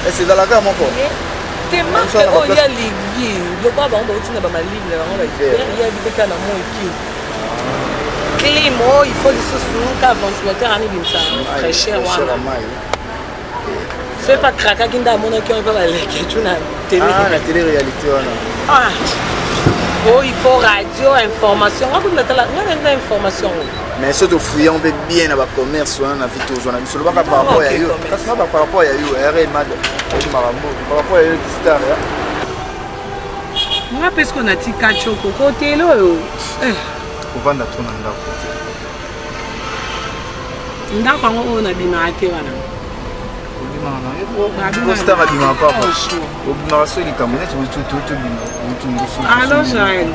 Et c'est dans la gamme encore. T'es marqué, oh, il y a les guides. Le bas, on va utiliser ma ligne, on va faire. Il y a des canaux qui. Clément, il faut les sous car ventilateur en est ça. Très cher. C'est pas craquer qui n'a mon accueil, pas la tu n'as télé. Ah, la télé-réalité. Ah. Oh, il faut radio, information. On a information. Mais ce que fouiller, on peut bien avoir commerce, on a vu tout, on a vu seulement par rapport à eux. Parce que par rapport à eux, par rapport à eux, qui star. Moi, parce qu'on a dit cacho côté là. Pour vendre tout dans le côté. Ndako on a bien arrêté voilà. Star a bien pas. Au bout de il comme tout. Alors Jaël.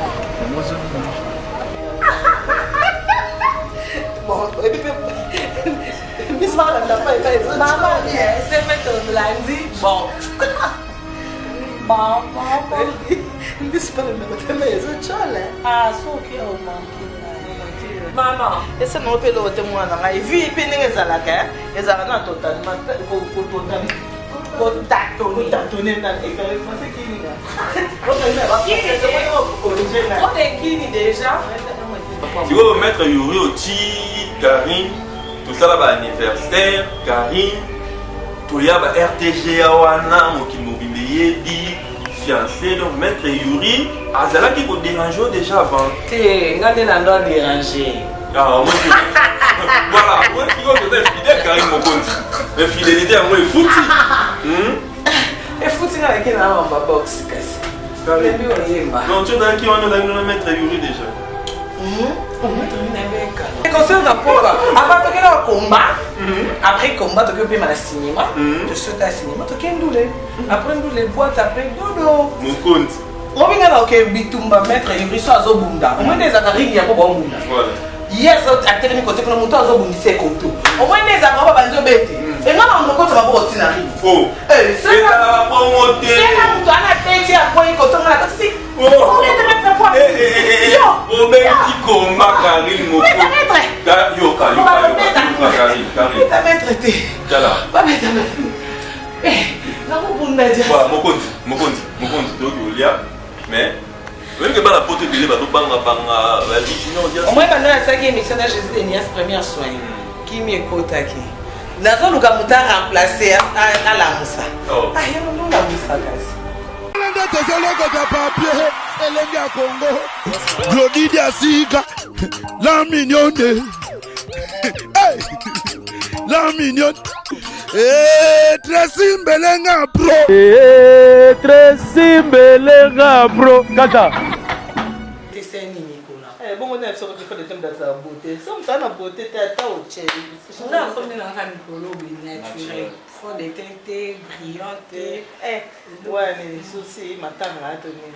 Miss Madame n'a pas été. Maman, c'est mettre lundi. Bon. Bon. Miss Madame n'a pas été. Ah, c'est ok, on manque. Maman, ese no pe lo te mwana ngai vi pe ndenge ezalaka ezalaka na totalement contact na ekale français kini nga on est qui déjà? Tu veux mettre Yuri Oti, Karine, tout ça là-bas anniversaire, Karine, tout y a RTG Awana, Mokimobimeye, Di, fiancé, donc mettre Yuri, Azala qui vous dérange déjà avant. T'es, regardez la doigt déranger. Ah, moi, voilà, moi qui veux être fidèle, Karine, mon compte. Mais fidélité à moi est foutue. Et foutu avec qui dans ma box, Karine. Non, tu as qui on a mettre Yuri déjà. Conseil d'un pauvre. Avant de faire un combat, après combat, tu peux aller au cinéma. Tu sautes au cinéma, tu peux aller. Après, nous les boîtes, après, dodo. Mon compte. On vient là, ok, bitumba mettre Yuri sur Azobunda. Au moins des attaques, il y a pas bon bunda. Voilà. Yes, acteur de côté, quand on monte Azobunda, c'est comme tout. Au moins des attaques, on va pas bête. Et non, on va pas au cinéma. Oh. C'est là, on a pété à quoi il compte on a taxi. On est mettre la poids. Yo, même petit combat, Karine, mon compte. Yo, Karine. T'as même traité. Pas mettre la mais même que la porte de l'État, au moins, pendant la cinquième émission de Jésus de Nias, première soin, qui m'écoute à qui? Nazo Lukamuta remplacé à la Moussa. Ah, il y a un la Moussa, Congo, Glodidia Sika, la mignonne, la mignonne, Tracy Mbelenga Pro, Tracy Mbelenga Pro, Kata. bon on a sur le fait de thème de la beauté ça me donne la beauté t'as au tchèque on a comme dans la micro naturel faut des teintes brillantes ouais mais souci ma tante a donné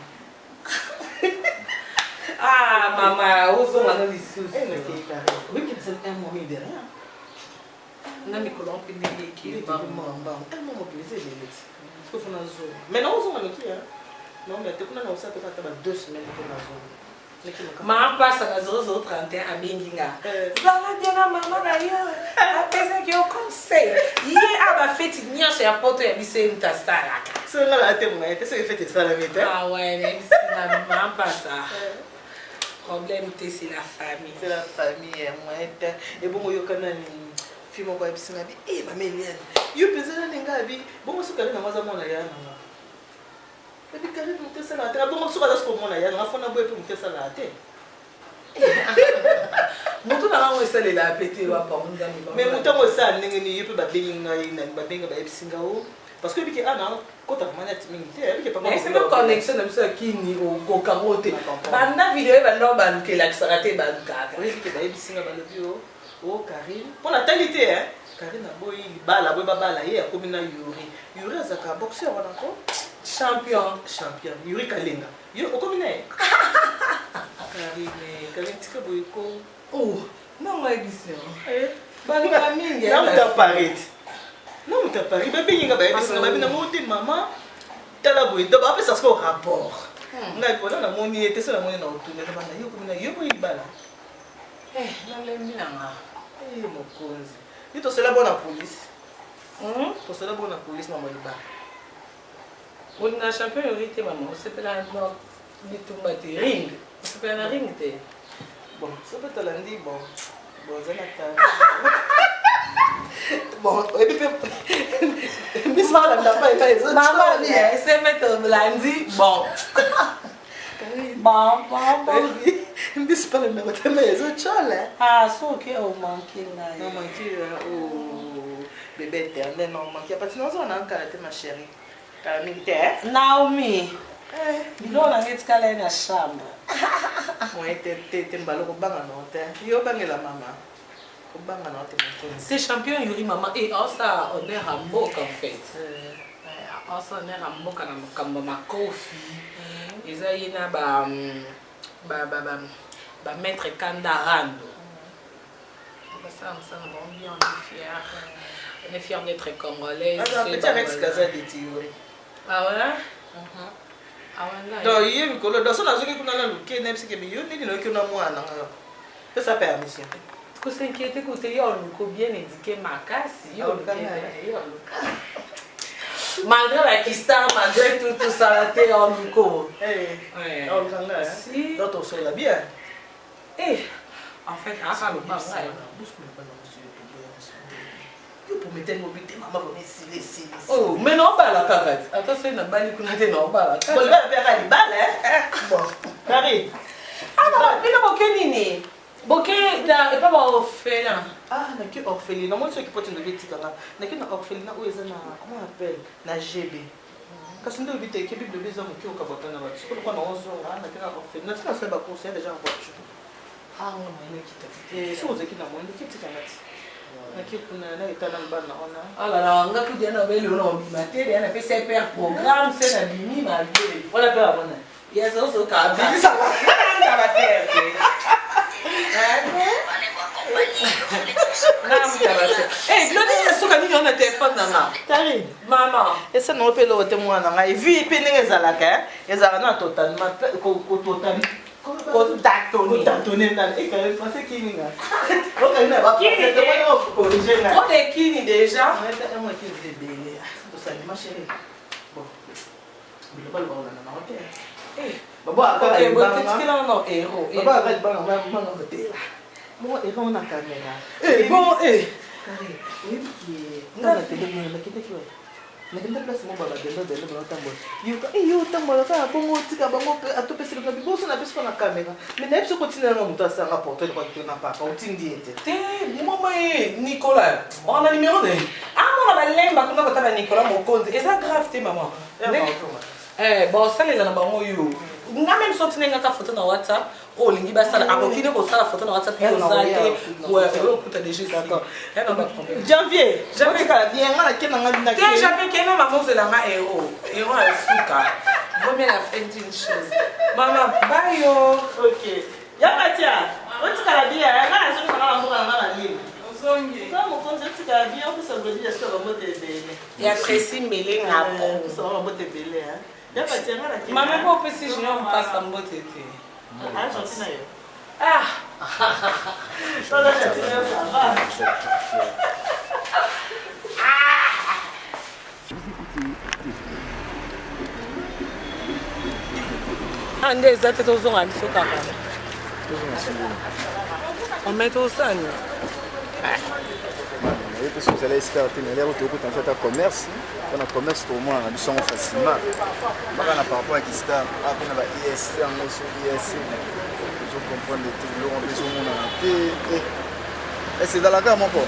ah maman où sont les soucis oui qui c'est un moment de rien na micro on peut dire qui est un moment mobiliser les lettres parce que faut na zone mais non on a qui hein non mais tu connais on ça peut pas 2 semaines pour la zone. Ma passe à 0031 à Benginga. Voilà, Diana, maman d'ailleurs. Après que au conseil. Hier, à ma fête, il y a un pote et il s'est une tasse à la carte. C'est là la témoin, c'est fait ça la vérité. Ah ouais, c'est ma passe. Problème, c'est la famille. C'est la famille, moi. Et bon, il y a quand même film au web, c'est ma vie. Eh, ma Méliane. You peux dire les gars, bon, ce qu'elle n'a pas à mon aïe. Et puis, quand même, ça la tête. Bon, ce qu'elle a pour mon aïe, on a fait un peu pour ça la tête. Mutu na ngwe sele la pété wa pa munga ni ba. Mais mutu mo sa ndenge ni yepe ba bengi na ba benga ba ebisinga o parce que biki ana kota manette mingi te biki pa mais c'est une connexion na biso kini o karote. Banda vidéo ba ndo ba lukela kisarate ba lukaka. Oui biki ba ebisinga ba lobi o Karine. Pour la qualité hein. Karine boy bala boy bala ye akomi na Yuri. Yuri azaka boxeur wana ko champion Yuri Kalenga. Yo okomi na Karine tika boyko. Oh, non moi édition. Baluka mingi. Non ta parite. Non ta parite. Bébé yinga ba édition ba bina moti maman. Tala boy do ba pesa ko rapport. Ngai ko na moni ete so na moni na otune na bana yo ko mina yo boy bala. Na le minanga. Mokonzi. Ni to sela bona police. To sela bona police mama liba. On a champion hérité maman, on s'appelle un bitumba ring. On s'appelle un ring té. Bon, ça peut te lundi bon. Bon, ça bon, et puis Miss Marla n'a pas été les autres. Maman, c'est mettre lundi bon. Bon. Miss Marla n'a pas été les autres là. Ah, so que au manqué là. Non, manqué au bébé éternel, non, manqué parce que nous on a encore été ma chérie. Naomi. Bilo na ngetika la na chambre. Moi t'es mbalo ko banga no te. Yo bangela mama. Ko banga no te mon. C'est champion Yuri maman et ça on est à Mboka en fait. Ça on est à Mboka na makambo makofi. Eza yina ba maître Kandarando. Ça on est bien, on est fiers d'être congolais. Ah, petit avec ce casa de Tiori. Ah ouais? Donc, il y a une colonne. Dans son azul, il y a une qui n'est pas bien. Il y a une qui n'a moins. C'est sa permission. Que s'inquiéter que tu as bien éduqué ma casse. Malgré la Kistar, malgré tout ça, tu es en Luco. Eh, si. Donc, on se l'a bien. Eh, en fait, à ça, le pas ça. Pour mettre mon but, maman va me laisser. Oh, mais non, pas la cagade. Attends, c'est une balle qui n'a pas la cagade. Bon, il va faire une balle, hein? Bon, Marie. Ah non, mais non, aucun nini. Bokeh, il n'est pas orphelin. Ah, il n'y a pas orphelin. Moi, je suis qui porte une bête. Il n'y a pas orphelin. Où est-ce comment on appelle? Na GB. Quand on dit que le bébé est qui est au Cabot, on a dit que nous avons un orphelin. Nous avons fait un conseil déjà en voiture. Ah, non, il y a qui est qui n'a pas de qui est ah là là, on a plus de nouvelles au nom. On a fait super programme, c'est un mini malgré. On a pas abonné. Il y a ça au cas. Ça va faire. Eh, Claudie, est-ce que nous avons un téléphone maman? Karine, maman. Et ça non peut le témoin na. Et vu peine ezalaka, ezalaka totalement totalement Contactonné dans et quand même pensé qui n'est pas. Donc il n'a pas fait de corriger là. On est qui déjà? Moi qui est bébé. Tout ça ma chérie. Bon. Il ne pas le voir là OK. Eh, baba OK, bon qu'est-ce qu'il en a héros. Baba arrête pas maman non côté là. Moi et on a caméra. Eh bon oui qui na télé mais qui était na kenda place mo baba delo tambo yo tambo ka bongo tika bango atopesi le bibo so na pesi na caméra mais na biso continue na muta sa rapporter kwa tena papa utindi ete te mama Nicolas on a numéro de ah on a lemba kuna kota Nicolas Mokonzi et ça grave te maman bon ça les na bango yo nga même sorti nga photo na WhatsApp oh lingi ba sala akokine ko sala photo na WhatsApp ko zate ouais okuta déjà d'accord et non pas problème janvier kala bien nga kena nga na te janvier kena maman c'est la nga héros à suka vaut mieux la fin d'une chose maman bye yo OK ya matia on tika bien nga na zo kana mboka nga na ligne zongi ça mon compte tika bien on peut se dire est-ce que on peut te belé ya Tracy Mbele nga bon ça on peut te belé hein ya matia nga na maman ko pesi junior passe en beauté ah gentil na yo ah ça là c'est ça ande ezate tozonga biso kaka omete osani naye mpe soki ozala star te nalere tokuta fait ya commerce mpona commerce tomona na biso yango facilement baka na par rapport ya kistar ape na ba ISC yango so ISC ozocomprendre te biloko mpe ezomonana te ese ezalaka moko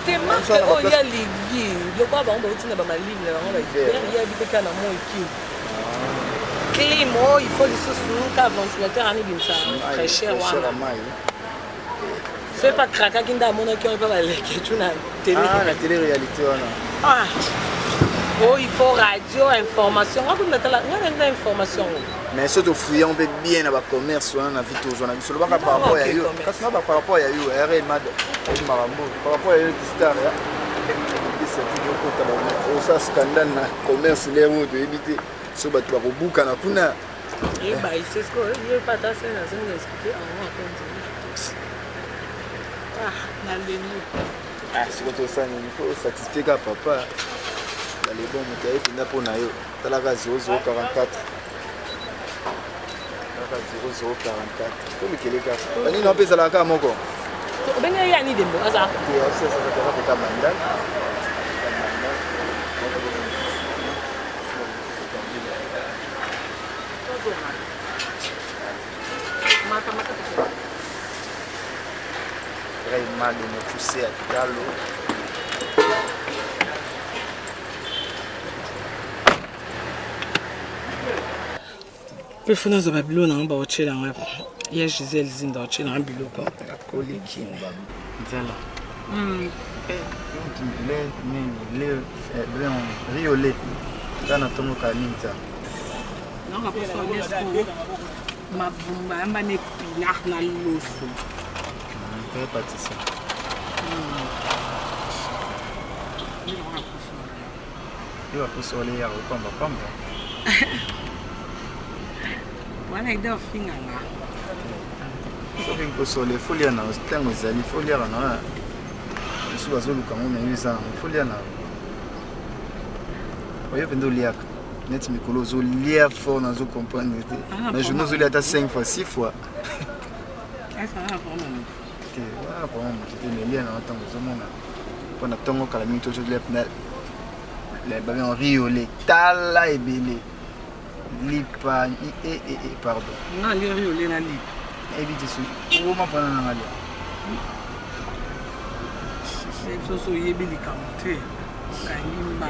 temake oyo ya ligi lokola bango bautina bamalimi na bango bayebi te kaka na mo ekini clim oyo il faut lisusu ka ventilateur ani bimisa très cher wana soki pakrakaki nde amonaki oyo mpe baleke tu na télé réalité wana oyo il faut radio information nga information mais so tofouillan mpe bien na bacommerce wana na vie tozwa na biso lobaka par rapport ya yo kasi na par rapport ya yo ere makambo par rapport ya yo kistar ya eseokota osa scandale na commerce lere oyo toyebi te so bato bakobukana kuna siko tosani il faut satisfait ka papa les bons moutons qui n'a pas naïo. T'as la gaz 0044. La 0044. Tout le Québec. Pani n'a pas la carte mon corps. Ben il y a ni de bon ça. C'est ça que t'as mandat. Vraiment de me pousser à Talo. Pefuna za babilo na ngba ochela ngapha. Ya Giselle zinda ochela ngabilo pa. Koliki. Nzala. Riolet. Dans ton caninta. Non, on va pas faire ma bomba, amba ne pilar na loso. Très pâtisserie. Il va pousser les yeux au combat. Voilà, il doit finir là. Il faut que pousser les folies na stango zali folies na. Isso bazulu kama umeisa folies na. Oyo pendo liaka. Net mikolo zo lia fort na zo comprendre. Mais je nous lia ta 5 fois 6 fois. Ça va vraiment. Voilà pour moi qui était lié dans temps zo mona. Pendant tongo kala minto zo lia pnel. Les babes en rio les tala et belé. Lipa et pardon. Non, les rio les na li. Évite ça. Comment pendant na ali. C'est so so yebili kamte. Kayimba.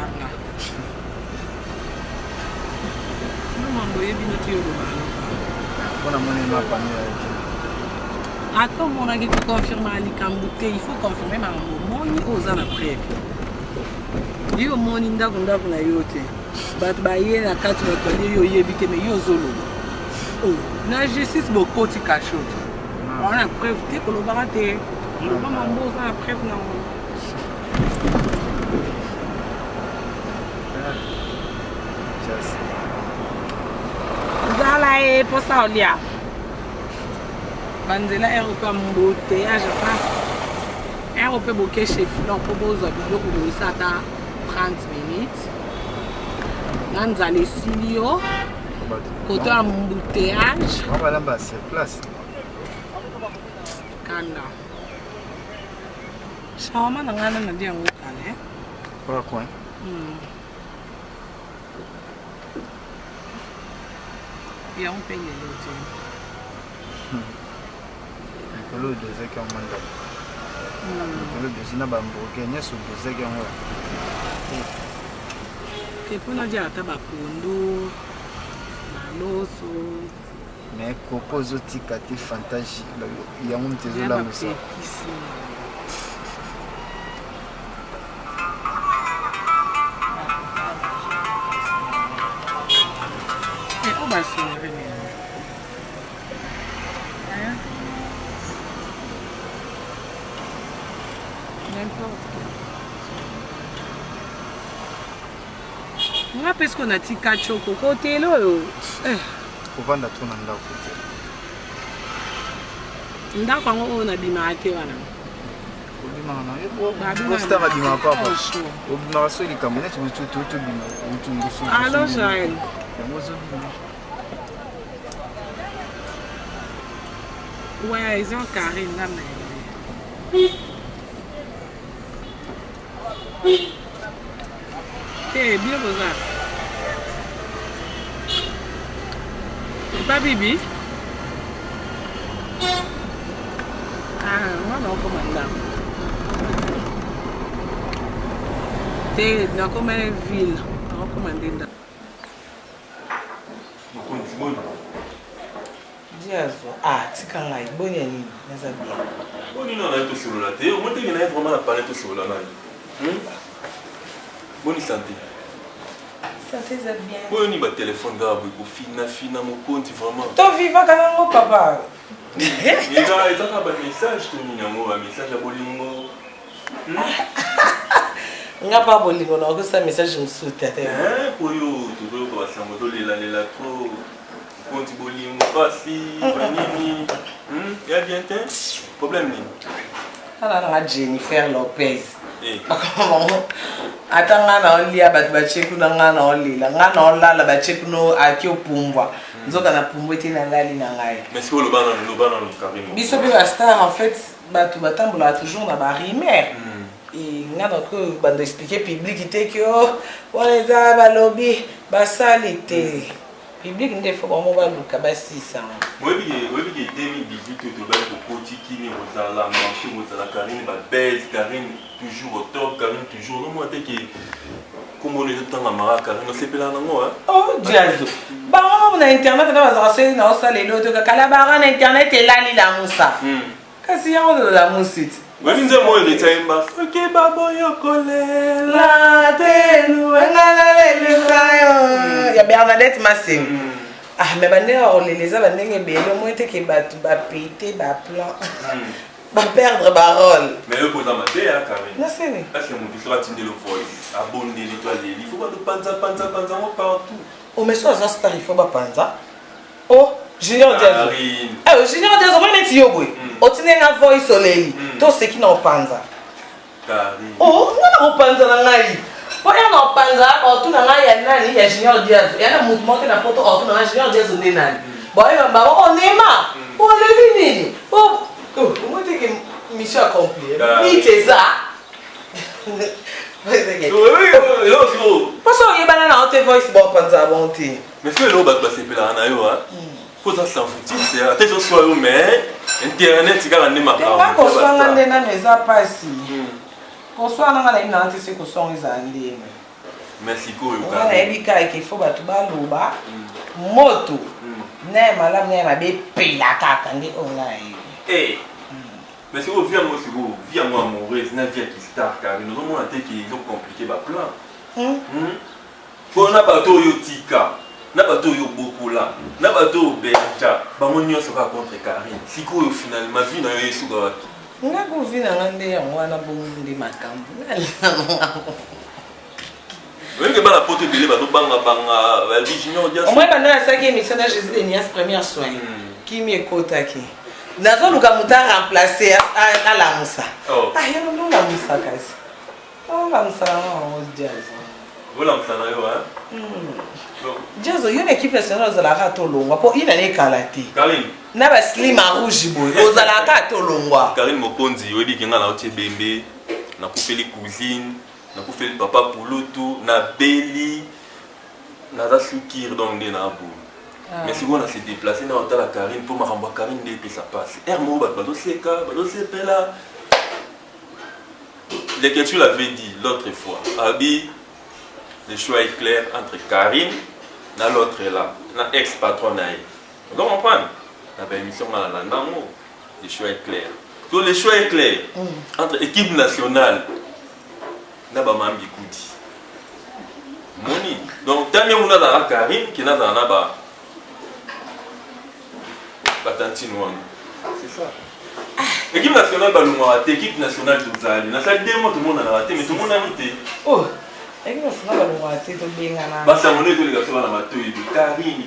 Attends, mon ami, tu confirmes à l'Ikambouté, il faut confirmer ma moni aux ans après. Il y a mon inda kunda kuna yote. Bat baye na kati wakali yo yebite me yo zolo. Oh, na justice boko ti kachot. On a preuve te ko lo barate. Lo ba mambo za preuve na mo. Zala e posa olia. Banzela aéroport embouteillage pas. Aéroport boké chef leur propose biloko de ça 30 minutes. Nanza les silio. Côté embouteillage. On va là-bas c'est place. Kanda. Shawama nangana na dia ngokale. Kwa coin. Et on paye les lots. Le deuxième qui est en mandat. Le deuxième est en mandat. Le deuxième est en mandat. Et pour nous dire à Tabakondo, Maloso. Mais propose aussi Kati Fantasie. Il y a un petit là aussi. Et on va se lever. Moi, parce qu'on a dit Kachoko côté là. On va dans ton endroit côté. Ndako ngo ona bimate wana. Costa va bima papa. Obima so li kamene tu bima. Alors Jaël. Ouais, ils ont carré là mais. Eh bien ça. C'est pas Bibi? Ah, moi non commande. C'est dans combien ville? On commande là. Ah, tu quand là, bonne année, les amis. Bonne année, on a été sur la télé. On dit qu'il y a vraiment la palette sur la main. Bonne santé. Santé, c'est bien. Bonne année, téléphone d'arbre, fina, mon compte vraiment. Toi, vivant quand même, papa. Il y a un message, un message à Bolingo. On n'a pas Bolingo, on a reçu un message de soutien. Pour vous, tu veux passer en moto, les trop. Compte Bolingo, passi, Vanini. Il y a bien un problème. Alors, Jennifer Lopez. ata nga na olia bato bacheku na nga na olela nga na olala bacheku no aki opumbwa nzoka na pumbwa ete na ngali na ngai biso mpe bastar en fait bato batambolaka toujours na barimere nga na ko bando expliquer public te ke wana eza balobi basali te public nde fo bango baluka basisa oyebi ke 2018 tobali kokotikini kozala marché kozala Karine babese Karine toujours au top Karine toujours no moi te ke komona ezotanga mara Karine osepela nango oh diazo bango na internet na bazala se na osala elo to kala bara na internet elali la musa kasi yango la musiti oyebi nze mo eritaimba soki baboyokolela telu engala lelesayo ya Bernadette Massing mais bandenge oleleza bandenge ebele omoi teke bato bapete baplan baperdre barole mais okoza mateya Karine nasene parce que moto so batindeli voice abondeli to aleli il faut bato panza partout mais so aza star il faut bapanza Junior Diaz. Junior Diaz, on va mettre yo boy. Otinenga voice oleli. To seki na opanza. Ngana opanza na ngai. Po ya na opanza, otuna ngai ya nani ya Junior Diaz. Ya na mouvement na photo otuna ngai Junior Diaz onde nani. Boy ba onema. Oleli nini? Moi te que mission accomplie. Iteza. Parce que yebana na ote voice bo panza bonti. Mais c'est le bac passer pela na yo ça s'en fout c'est attention soit mais internet c'est quand même marrant ko swanga ndena meza pasi ko swanga ngala ina antise ko songa izande merci ko yo ka na ebika ke fo batu baloba moto na malamu na mabe pela kaka ndi ongai mais c'est au via moi c'est beau via moi amoureuse na via qui star car nous avons un truc qui est compliqué ba plan pour na bato yo tika na bato yo bokola na bato benja bango nyonso ka contre Karine sikoyo finalement vie na yo esuka wapi nga ko vie na ngande ya mwana bonde makambo wenge bana poto dele bato banga Junior Diaz moi bana ya saki émission na Jésus de Nias première soin qui mi ekotaki nazo luka muta remplacer à la Musa yo no la Musa kasi la Musa na Diaz voilà Musa na yo Diaz, il y a une équipe nationale de la Ratolongwa. Pour il n'est qu'à la tête. Karine. N'a pas slim à rouge boy. Aux à la Ratolongwa. Karine Mokonzi, il dit qu'il y a un bébé, n'a pas fait les cousines, n'a pas fait le papa pour l'auto, n'a belli, n'a pas soukir donc des nabou. Mais si on a se déplacé dans la Karine pour m'arranger Karine dès que ça passe. Hermo, bado seka, bado sepela. Dès que tu l'avais dit l'autre fois, Abi. Le choix est clair entre Karine et l'autre là, la ex-patron. Vous comprenez? La émission à la Namo, le choix est clair. Donc le choix est clair entre équipe nationale et Mambi Koudi. Moni. Donc, tant que vous avez Karine qui n'a pas Batantino. C'est ça. Équipe nationale, équipe nationale de Zali. Dans cette démo, tout le monde a raté, mais tout le monde a raté. Basta monnaie de l'élection à la matouille de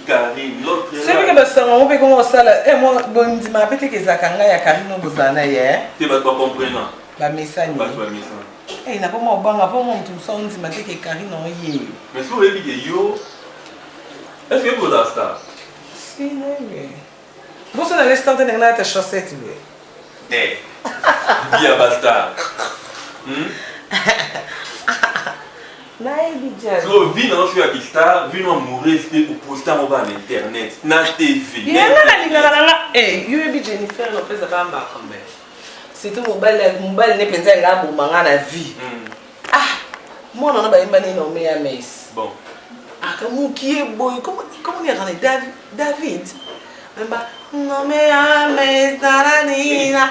Karine, l'autre. C'est vrai que basta on peut commencer là. Moi, bon, dis ma petite que Zakanga ya Karine Bozana hier. Tu vas pas comprendre. Ba message. Pas toi message. N'a pas moi banga, pas moi tout ça on dit ma que Karine on y. Mais si vous avez dit yo, est-ce que vous avez ça? Si non mais. Vous ça dans l'instant de n'a ta chaussette lui. Bien basta. So, vie dans ce qui star, vie dans mourir, c'était pour poster en bas internet, na TV. Jennifer Lopez Bamba comme c'est tout mobile n'est pas un gars pour manger la vie. Moi on a pas une nommé à Metz. Bon. Comment qui est boy, comment il est rendu David. Nommé à Metz, nanana,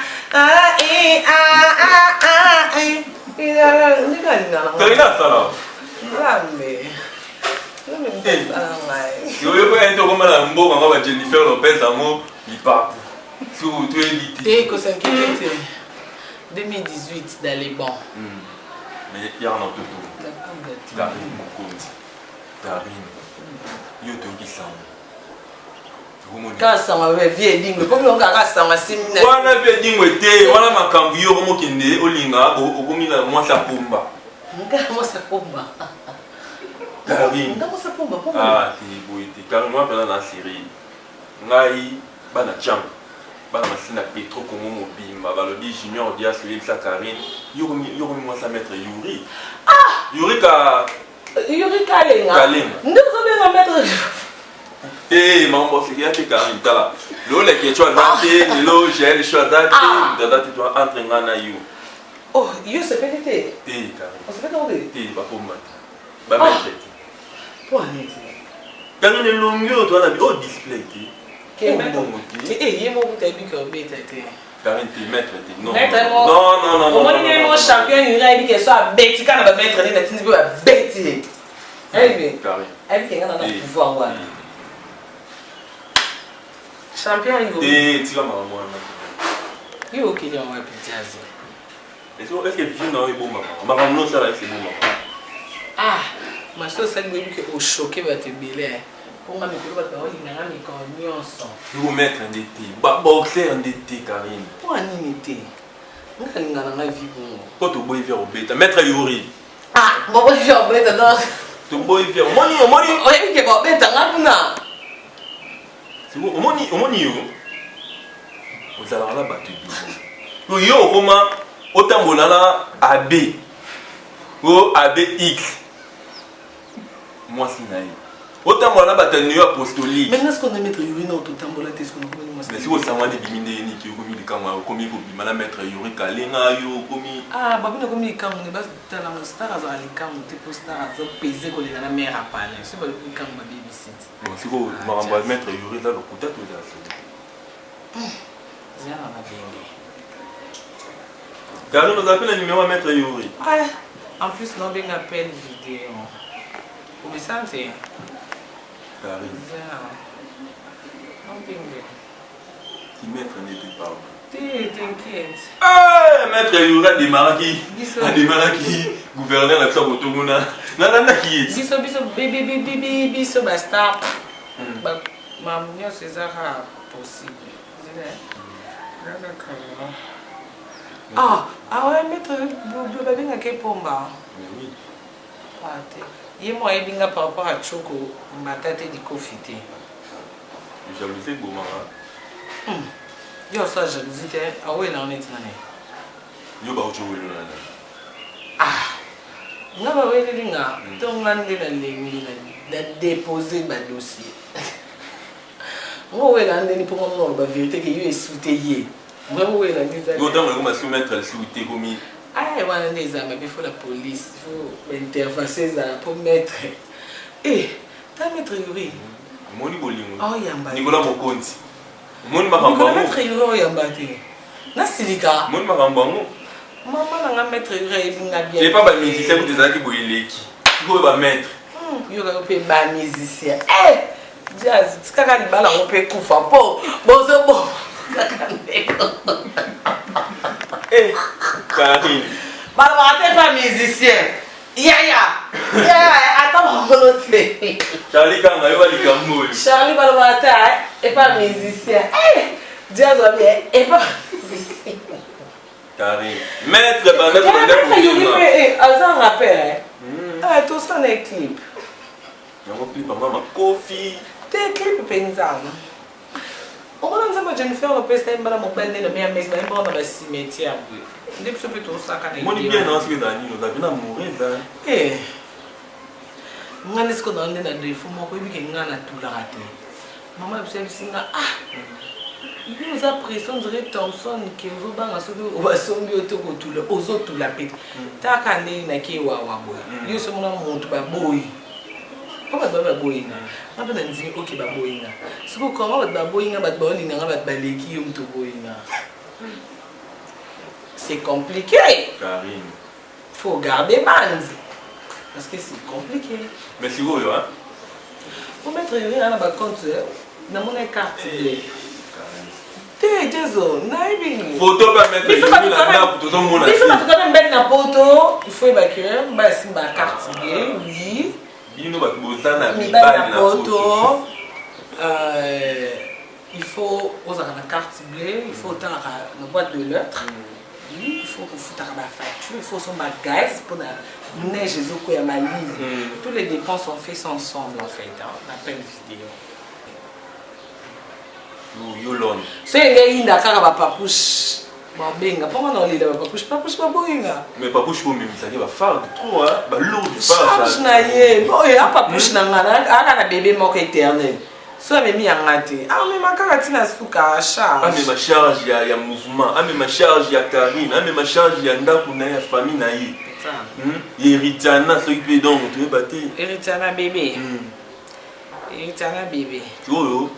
Yo yo pas être comme la mbo quand Jennifer Lopez amo il part. Sur tout élité. Et que ça inquiète 2018 d'aller bon. Mais il y a un autre tour. Karine Mokonzi. Karine. Yo to qui ça. kasanga vie dingwe komi onga kasanga simina wana vie dingwe te wana makambo yo komokende olinga okomina mwasa pomba nga mwasa pomba Karine nga mwasa pomba ah ti boite Karine moi pendant la série ngai bana cham bana masina Petro Congo mobimba balobi junior dia celui ça Karine yo mwasa maître Yuri Yuri Kalenga ndozo benga maître eh mambo c'est qu'il y a Karine tala lo le que tu as daté lo j'ai le choix daté daté toi entre ngana yo oh yo se fait té Karine on se fait tomber té ba pomba ba maître pour aller Karine longueur toi na au display que maître eh yemo utabi ko beta té Karine t'es maître non non on est mon champion il a dit que soit bêti quand va maître ni na tindi ba bêti eh bien Karine elle qui a un pouvoir ouais champion et tu vas maman yo qui est en web jazz est-ce que vieux non est bon maman non ça là c'est bon maman ah ma so ça lui que au choqué va te belé pour moi me ko ba ba oli na mi ko nyonso vous mettre en DT ba boxer en DT Karine pour animité nga na vie bon quand tu boy vers au bêta maître Yuri ah bon bon je vais bêta non tu boy vers money o yebi ke ba bêta ngapuna c'est bon money yo ozala la battu yo yo comment otambola na AB o ABX moi sinai otambola na batanu apostolique mais est-ce qu'on est maître Yuri non totambola te ce qu'on connaît moi mais si vous savez des biminde ni ki komi likama komi ko bimala maître Yuri Kalenga yo komi ah babina komi likama ne bas tala mo star za likama te posta za peser ko lingana mère à parler c'est pas likama ba babysit bon si vous maramba maître Yuri là le kuta to da so zana na bingi Karine nous appelle le numéro maître Yuri ouais en plus non bien appel vidéo vous me sentez Karine non bingi qui maître n'était pas t'inquiète maître Yuri a démarré qui gouverneur la Sabo Toguna nana qui est biso biso basta ba mamnyo César possible ouais maître ba binga ke pomba oui ate ye mo e binga par rapport à Choko matate di kofité jalousie bomara yo ça jalousie te awe na onet nane yo ba ocho welo nana nga ba wele linga to ngande na lengi na déposer ba dossier ngo wela ndeni pour moi ba vérité que yo esouté ye moi wela ndeza yo dans le soumettre le souité comme ah wana ndeza mais il faut la police il faut interfacer ça pour mettre ta maître Yuri moni bolingo yamba Nicolas Mokonzi moni makamba maître Yuri yamba te na silika moni makamba maman na maître Yuri binga bien et pas ba musicien des aki boyeleki go ba maître yo ka pe ba musicien jazz kaka libala on peut kufa po bozo bo kaka ndeko Karine bala ba pas musicien attends l'autre Charlie Kanga yo bali kamoli Charlie bala ba et pas musicien jazz va bien et pas Karine maître bandette azan rappel tout ça n'est clip yango clip mama Kofi te clip pensando on va nzamba Jennifer Lopez ta mbala mobile ne mais mais ba na ba cimetière depuis ce plutôt ça kana moni bien dans ce que Dani nous a bien mourir là ngane siko na ndena defo moko ebike ngana tula raté maman observe singa il nous a pression on dirait Thompson qui veut banga soki obasombi otoko tula ozotula pete taka ndeni na ke wawa boy yo so mona muntu ba boy Pourquoi tu vas boire? Je vais te dire que tu vas boire. Si vous comment tu vas boire, tu vas boire, tu vas boire. C'est compliqué. Karine. Faut garder bande. Parce que c'est compliqué. Mais si vous, hein? Pour mettre rien dans ma compte, dans mon carte. T'es désolé, naïve. Photo pas mettre une là pour tout le monde. Il faut quand même mettre la photo. Il faut évacuer. Bah c'est ma carte. Oui. Il nous va poser na photo. il faut oza na carte bleue, il faut autant la boîte de lettres. Il faut que foutre la facture, il faut son gaz pour la neige et la maline. Toutes les dépenses sont faites ensemble en fait, on appelle vidéo. Yolon. C'est un gars qui a un papouche. Benga, pourquoi on lit le papouche? Papouche pas benga. Mais papouche pour même ça va faire trop hein, bah lourd du charge na ye. Bon, et un papouche na ngana, a un bébé mort éternel. Soit même y a ngati. Ah mais ma karatina suka charge. Ah mais ma charge ya musulman, ah mais ma charge ya Karine, ah mais ma charge ya ndaku na ya famille na ye. Héritana ce qui donc tu veux battre. Héritana bébé. Héritana bébé. Oh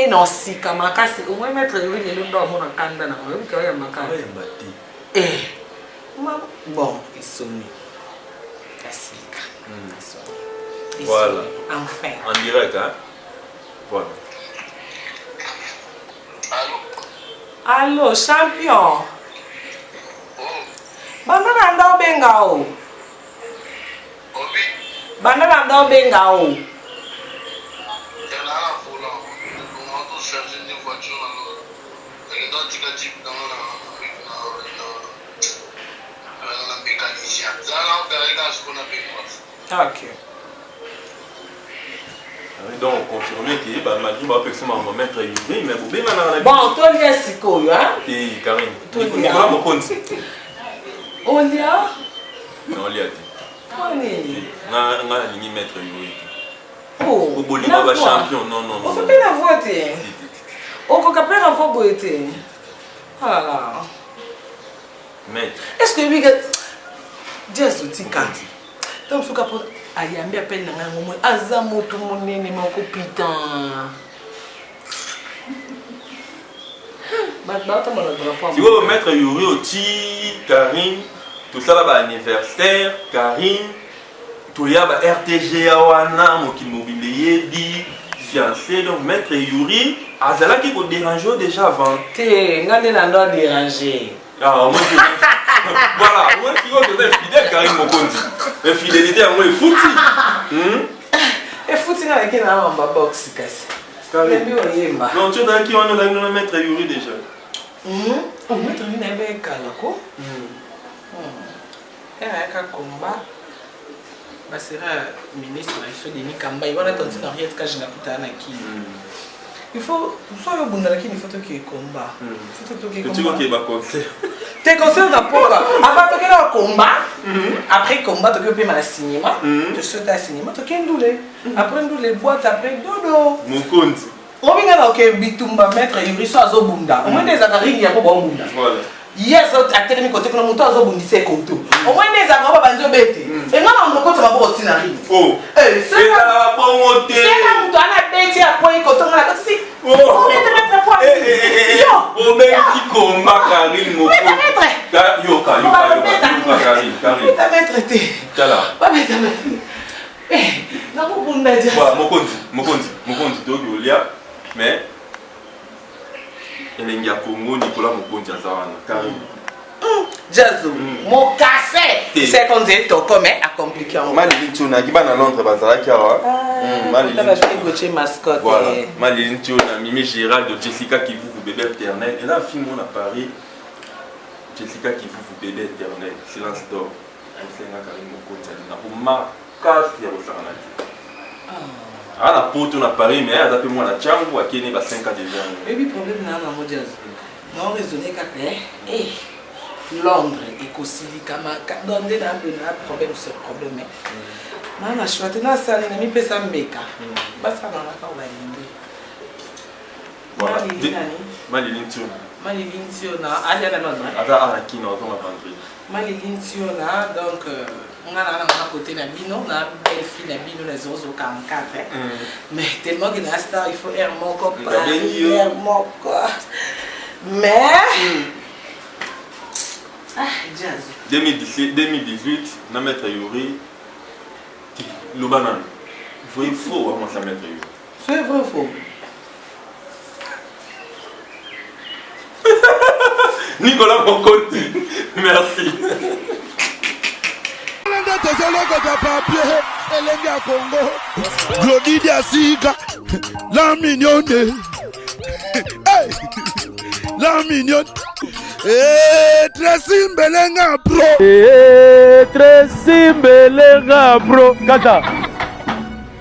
non si kama kasi au moins mettre lui le ndo mona kanda na moi que ya makanda. Bon, ils sont voilà. Enfin. En direct hein. Voilà. Allô, champion. Banda nanda benga o. Banda nanda benga o. Ok. Donc, confirmer que malgré ma personne va mettre une vie, mais vous bien bon, toi, il y a Siko, hein? Et Karine, Nicolas Mokonzi. Olia? Non, Olia. On a ligné mettre une vie. Oh, au Bolívar va champion, non. On fait bien la voix, t'es. On peut pas faire un faux boy, t'es. Oh là là. Mais. Est-ce que lui, Dieu soutient quand? Donc, ce qu'on a yambi appelle na ngamo azamo tout mon nene mon copita. Tu veux mettre Yuri Oti, Karine, tout ça là bas anniversaire, Karine, tout y a ba RTG awana mo ki mobilier di fiancé donc mettre Yuri azala qui ko déranger déjà avant. Té ngane na ndo déranger. Ah moi voilà, moi qui veux que fidèle Karine Mokonzi. Mais fidélité à moi est foutu. Et foutu na qui na en box kasi. Non, tu as qui on a mettre Yuri déjà. On mettre une avec Kalako. Elle a un combat. Bah sera ministre il fait des Nikamba. Il va la tenter dans rien de cas je n'ai pas qui. Il faut soit au bout de la il faut que combat. Tu vois qu'il va concert. T'es concert dans pourquoi? Avant que le combat, après combat tu peux mal cinéma, tu sautes à cinéma, tu peux doulé. Après doulé boîte après dodo. Mon compte. On vient là que bitumba mettre Yuri so azobunda. Au moins des akaringi ya ko bunda. Voilà. Yes, acteur mi côté que moto azobundise konto. Au moins des akaba banzo bete. Et non on ko tama ko tinari. Oh. C'est la promoter. C'est là moto ana bete après ko tonga la si. Oh. Oh ben qui combat Karine Moko. Yo Karine. Ta maître té. Tala. Pas mettre. Non ko bunda dia. Voilà, Mokonzi dogi olia mais elengi ya Congo Nicolas Mokonzi azawana Karine. Jazu, mon cassé. C'est qu'on dit to comme a compliqué en. Malili tuna ki bana Londres bazalaki awa. Malili Gauthier mascotte. Voilà. Malili tuna Mimi Gérald de Jessica qui vous bébé éternel. Et là film on a Paris. Jessica qui vous bébé éternel. Silence d'or. C'est nga Karine Mokonzi na uma casse ya rosanati. Ah la pote on a Paris mais elle a moi la chambre à Kenya 5 ans déjà. Et puis problème na na Jazz. Non raisonner ka Londres et Kosili kama donner un problème sur problème. Mama choisi na ça na mi pesa mbeka. Basa na la ka wa yindi. Voilà. Malili Tiona, allez à Londres. Ada à qui non on va vendre. Malili Tiona donc on a à côté la bino, na belle fille la bino la 044 mais tellement que na star il faut air mon copain. Mais Jazz 2018 na mettre Yuri le banane. Il faut vraiment ça mettre Yuri. C'est vrai faux. Nicolas Mokonzi. Merci. Glodidia Sika, la mignonne, Hey, la mignonne. Eh, Tracy Mbelenga bro. Tracy Mbelenga bro. Kata.